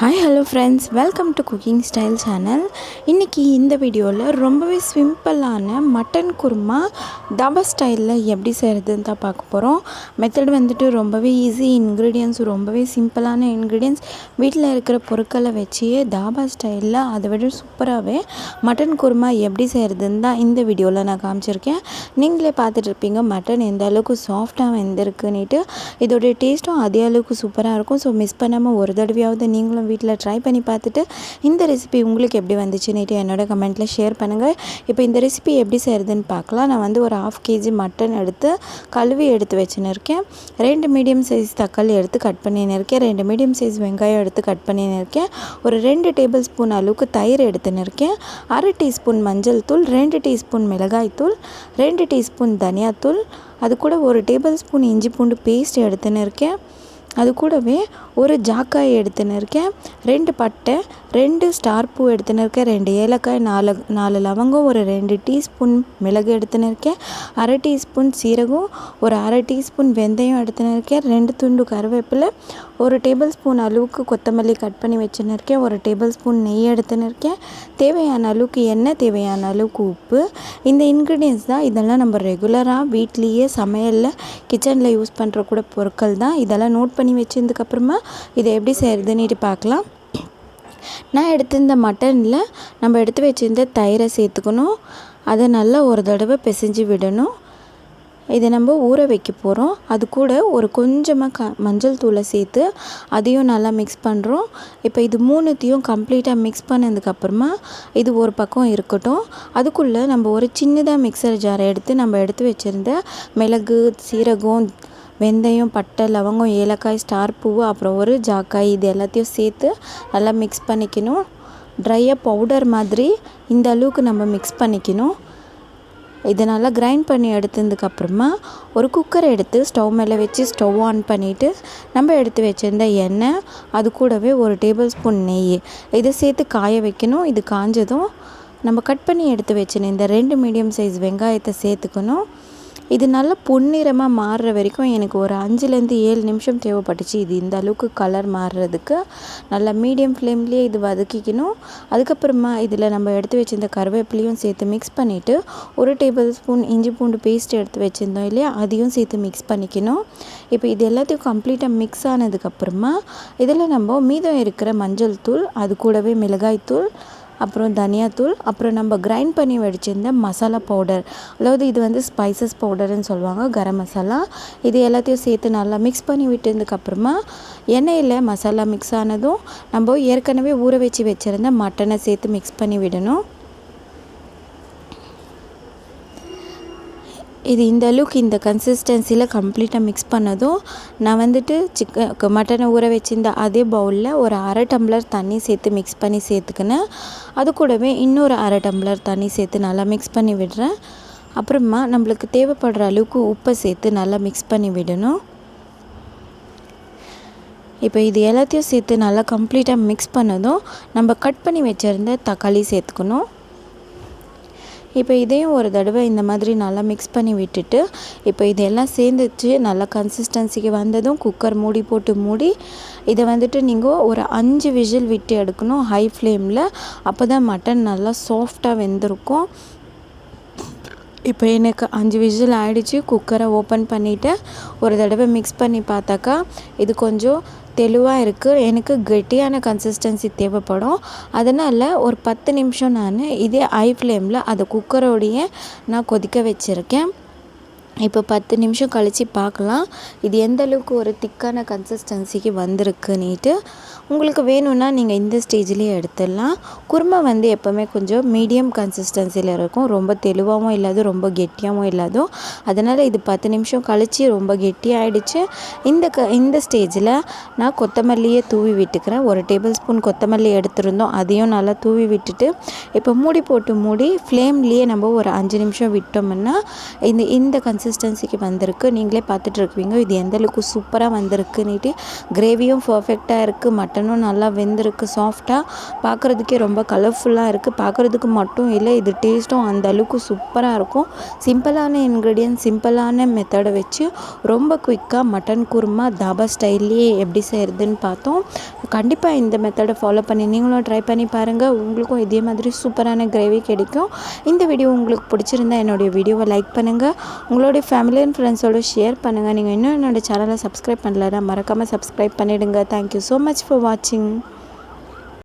Hi hello friends, welcome to cooking style channel. இன்றைக்கி இந்த வீடியோவில் ரொம்பவே சிம்பிளான மட்டன் குருமா தாபா ஸ்டைலில் எப்படி செய்கிறதுன்னு தான் பார்க்க போகிறோம். மெத்தட் வந்துட்டு ரொம்பவே ஈஸி, இன்க்ரீடியன்ஸ் ரொம்பவே சிம்பிளான இன்க்ரீடியன்ஸ், வீட்டில் இருக்கிற பொருட்களை வச்சியே தாபா ஸ்டைலில் அதை விட சூப்பராகவே மட்டன் குருமா எப்படி செய்கிறதுன்னு தான் இந்த வீடியோவில் நான் காமிச்சிருக்கேன். நீங்களே பார்த்துட்ருப்பீங்க மட்டன் எந்த அளவுக்கு சாஃப்டாக வெந்திருக்குன்னுட்டு. இதோடைய டேஸ்ட்டும் அதே அளவுக்கு சூப்பராக இருக்கும். ஸோ மிஸ் பண்ணாமல் ஒரு தடவையாவது நீங்களும் வீட்டில் ட்ரை பண்ணி பார்த்துட்டு இந்த ரெசிபி உங்களுக்கு எப்படி வந்துச்சுன்னுட்டு என்னோட கமெண்ட்டில் ஷேர் பண்ணுங்கள். இப்போ இந்த ரெசிபி எப்படி செய்கிறதுன்னு பார்க்கலாம். நான் வந்து ஒரு 1/2 kg மட்டன் எடுத்து கழுவி எடுத்து வச்சுன்னு இருக்கேன். 2 மீடியம் சைஸ் தக்காளி எடுத்து கட் பண்ணின்னு இருக்கேன். 2 மீடியம் சைஸ் வெங்காயம் எடுத்து கட் பண்ணின்னு இருக்கேன். ஒரு 2 டேபிள் ஸ்பூன் அளவுக்கு தயிர் எடுத்துன்னு இருக்கேன். 1/2 டீஸ்பூன் மஞ்சள் தூள், 2 டீஸ்பூன் மிளகாய் தூள், 2 டீஸ்பூன் தனியாத்தூள், அது கூட ஒரு டேபிள் ஸ்பூன் இஞ்சி பூண்டு பேஸ்ட் எடுத்துன்னு இருக்கேன். அது கூடவே ஒரு ஜாக்காய் எடுத்துன்னு இருக்கேன், 2 பட்டை, 2 ஸ்டார் பூ எடுத்துன்னு இருக்கேன், 2 ஏலக்காய், 4 லவங்கம், ஒரு 2 டீஸ்பூன் மிளகு எடுத்துன்னு இருக்கேன், 1/2 டீஸ்பூன் சீரகம், ஒரு 1/2 டீஸ்பூன் வெந்தயம் எடுத்துன்னு இருக்கேன், 2 துண்டு கருவேப்பிலை, ஒரு டேபிள் ஸ்பூன் அளவுக்கு கொத்தமல்லி கட் பண்ணி வச்சுன்னு இருக்கேன், ஒரு டேபிள் ஸ்பூன் நெய் எடுத்துன்னு இருக்கேன், தேவையான அளவுக்கு எண்ணெய், தேவையான அளவுக்கு உப்பு. இந்த இன்க்ரீடியன்ஸ் தான். இதெல்லாம் நம்ம ரெகுலராக வீட்லேயே சமையலில் கிச்சனில் யூஸ் பண்ணுற கூட பொருட்கள் தான். இதெல்லாம் நோட் பண்ணி வச்சதுக்கப்புறமா இதை எப்படி செய்கிறதுன்னுட்டு பார்க்கலாம். நான் எடுத்திருந்த மட்டனில் நம்ம எடுத்து வச்சுருந்த தயிரை சேர்த்துக்கணும். அதை நல்லா ஒரு தடவை பிசைஞ்சு விடணும். இதை நம்ம ஊற வைக்க போகிறோம். அது கூட ஒரு கொஞ்சமாக மஞ்சள் தூளை சேர்த்து அதையும் நல்லா மிக்ஸ் பண்ணுறோம். இப்போ இது மூணுத்தையும் கம்ப்ளீட்டாக மிக்ஸ் பண்ணதுக்கப்புறமா இது ஒரு பக்கம் இருக்கட்டும். அதுக்குள்ளே நம்ம ஒரு சின்னதாக மிக்சர் ஜாரை எடுத்து நம்ம எடுத்து வச்சுருந்த மிளகு, சீரகம், வெந்தயம், பட்டை, லவங்கம், ஏலக்காய், ஸ்டார் பூ, அப்புறம் ஒரு ஜாக்காய், இது எல்லாத்தையும் சேர்த்து நல்லா மிக்ஸ் பண்ணிக்கணும். ட்ரையாக பவுடர் மாதிரி இந்த அளவுக்கு நம்ம மிக்ஸ் பண்ணிக்கணும். இதை நல்லா கிரைண்ட் பண்ணி எடுத்ததுக்கப்புறமா ஒரு குக்கர் எடுத்து ஸ்டவ் மேலே வச்சு ஸ்டவ் ஆன் பண்ணிவிட்டு நம்ம எடுத்து வச்சுருந்த எண்ணெய், அது கூடவே ஒரு டேபிள் ஸ்பூன் நெய், இதை சேர்த்து காய வைக்கணும். இது காஞ்சதும் நம்ம கட் பண்ணி எடுத்து வச்சுன்னு இந்த 2 மீடியம் சைஸ் வெங்காயத்தை சேர்த்துக்கணும். இது நல்லா பொன்னிறமாக மாறுற வரைக்கும் எனக்கு ஒரு 5லேருந்து 7 நிமிஷம் தேவைப்பட்டுச்சு. இது இந்த அளவுக்கு கலர் மாறுறதுக்கு நல்லா மீடியம் ஃப்ளேம்லேயே இது வதக்கிக்கணும். அதுக்கப்புறமா இதில் நம்ம எடுத்து வச்சுருந்த கருவேப்பிலையும் சேர்த்து மிக்ஸ் பண்ணிவிட்டு ஒரு டேபிள் ஸ்பூன் இஞ்சி பூண்டு பேஸ்ட் எடுத்து வச்சுருந்தோம் இல்லையா, அதையும் சேர்த்து மிக்ஸ் பண்ணிக்கணும். இப்போ இது எல்லாத்தையும் கம்ப்ளீட்டாக மிக்ஸ் ஆனதுக்கப்புறமா இதில் நம்ம மீதம் இருக்கிற மஞ்சள் தூள், அது கூடவே மிளகாய் தூள், அப்புறம் தனியாத்தூள், அப்புறம் நம்ம கிரைண்ட் பண்ணி வச்சுருந்த மசாலா பவுடர், அதாவது இது வந்து ஸ்பைசஸ் பவுடர்னு சொல்லுவாங்க, கரம் மசாலா, இது எல்லாத்தையும் சேர்த்து நல்லா மிக்ஸ் பண்ணி விட்டதுக்கப்புறமா எண்ணெயில் மசாலா மிக்ஸ் ஆனதும் நம்ம ஏற்கனவே ஊற வச்சுருந்த மட்டனை சேர்த்து மிக்ஸ் பண்ணி விடணும். இது இந்த அளவுக்கு இந்த கன்சிஸ்டன்சியில் கம்ப்ளீட்டாக மிக்ஸ் பண்ணதும் நான் வந்துட்டு மட்டனை ஊற வச்சிருந்த அதே பவுலில் ஒரு 1/2 டம்ளர் தண்ணி சேர்த்து மிக்ஸ் பண்ணி சேர்த்துக்கினேன். அது கூடவே இன்னொரு 1/2 டம்ளர் தண்ணி சேர்த்து நல்லா மிக்ஸ் பண்ணி விடுறேன். அப்புறமா நம்மளுக்கு தேவைப்படுற அளவுக்கு உப்பை சேர்த்து நல்லா மிக்ஸ் பண்ணி விடணும். இப்போ இது எல்லாத்தையும் சேர்த்து நல்லா கம்ப்ளீட்டாக மிக்ஸ் பண்ணதும் நம்ம கட் பண்ணி வச்சுருந்த தக்காளி சேர்த்துக்கணும். இப்போ இதையும் ஒரு தடவை இந்த மாதிரி நல்லா மிக்ஸ் பண்ணி விட்டுட்டு இப்போ இதெல்லாம் சேர்ந்துச்சு நல்லா கன்சிஸ்டன்சிக்கு வந்ததும் குக்கர் மூடி போட்டு மூடி இதை வந்துட்டு நீங்கள் ஒரு 5 விசில் விட்டு எடுக்கணும் ஹை ஃப்ளேமில். அப்போ தான் மட்டன் நல்லா சாஃப்டாக வெந்திருக்கும். இப்போ எனக்கு 5 விசில் ஆகிடுச்சு. குக்கரை ஓப்பன் பண்ணிவிட்டு ஒரு தடவை மிக்ஸ் பண்ணி பார்த்தாக்கா இது கொஞ்சம் தெளிவாக இருக்குது. எனக்கு கெட்டியான கன்சிஸ்டன்சி தேவைப்படும். அதனால் ஒரு 10 நிமிஷம் நான் இதே ஹை ஃப்ளேமில் அதை குக்கரோடையே நான் கொதிக்க வச்சுருக்கேன். இப்போ 10 நிமிஷம் கழித்து பார்க்கலாம் இது எந்த அளவுக்கு ஒரு திக்கான கன்சிஸ்டன்சிக்கு வந்திருக்குன்னுட்டு. உங்களுக்கு வேணும்னா நீங்கள் இந்த ஸ்டேஜ்லேயே எடுத்துடலாம். குருமா வந்து எப்போவுமே கொஞ்சம் மீடியம் கன்சிஸ்டன்சியில் இருக்கும், ரொம்ப தெளிவாகவும் இல்லாது ரொம்ப கெட்டியாகவும் இல்லாதும். அதனால் இது 10 நிமிஷம் கழித்து ரொம்ப கெட்டியாகிடுச்சு. இந்த ஸ்டேஜில் நான் கொத்தமல்லியை தூவி விட்டுக்கிறேன். ஒரு டேபிள் ஸ்பூன் கொத்தமல்லி எடுத்துருந்தோம், அதையும் நல்லா தூவி விட்டுட்டு இப்போ மூடி போட்டு மூடி ஃப்ளேம்லேயே நம்ம ஒரு 5 நிமிஷம் விட்டோம்னா இந்த கன்சிஸ்டன்சிக்கு வந்திருக்கு. நீங்களே பார்த்துட்டு இருக்குவீங்க இது எந்த அளவுக்கு சூப்பராக வந்திருக்குன்னுட்டு. கிரேவியும் பர்ஃபெக்டாக இருக்குது, மட்டனும் நல்லா வெந்திருக்கு சாஃப்டாக, பார்க்குறதுக்கே ரொம்ப கலர்ஃபுல்லாக இருக்குது. பார்க்குறதுக்கு மட்டும் இல்லை, இது டேஸ்ட்டும் அந்த அளவுக்கு சூப்பராக இருக்கும். சிம்பிளான இன்க்ரீடியன்ட், சிம்பிளான மெத்தடை வச்சு ரொம்ப குயிக்காக மட்டன் குருமா தாபா ஸ்டைல்லையே எப்படி செய்கிறதுன்னு பார்த்தோம். கண்டிப்பாக இந்த மெத்தடை ஃபாலோ பண்ணி நீங்களும் ட்ரை பண்ணி பாருங்கள். உங்களுக்கும் இதே மாதிரி சூப்பரான கிரேவி கிடைக்கும். இந்த வீடியோ உங்களுக்கு பிடிச்சிருந்தா என்னுடைய வீடியோவை லைக் பண்ணுங்கள், உங்களுடைய ஃபேமிலி அண்ட் ஃப்ரெண்ட்ஸோடு ஷேர் பண்ணுங்கள். நீங்கள் இன்னும் என்னோடய சேனலை சப்ஸ்கிரைப் பண்ணலன்னா மறக்காமல் சப்ஸ்கிரைப் பண்ணிவிடுங்க. தேங்க்யூ ஸோ மச் ஃபார் வாட்சிங்.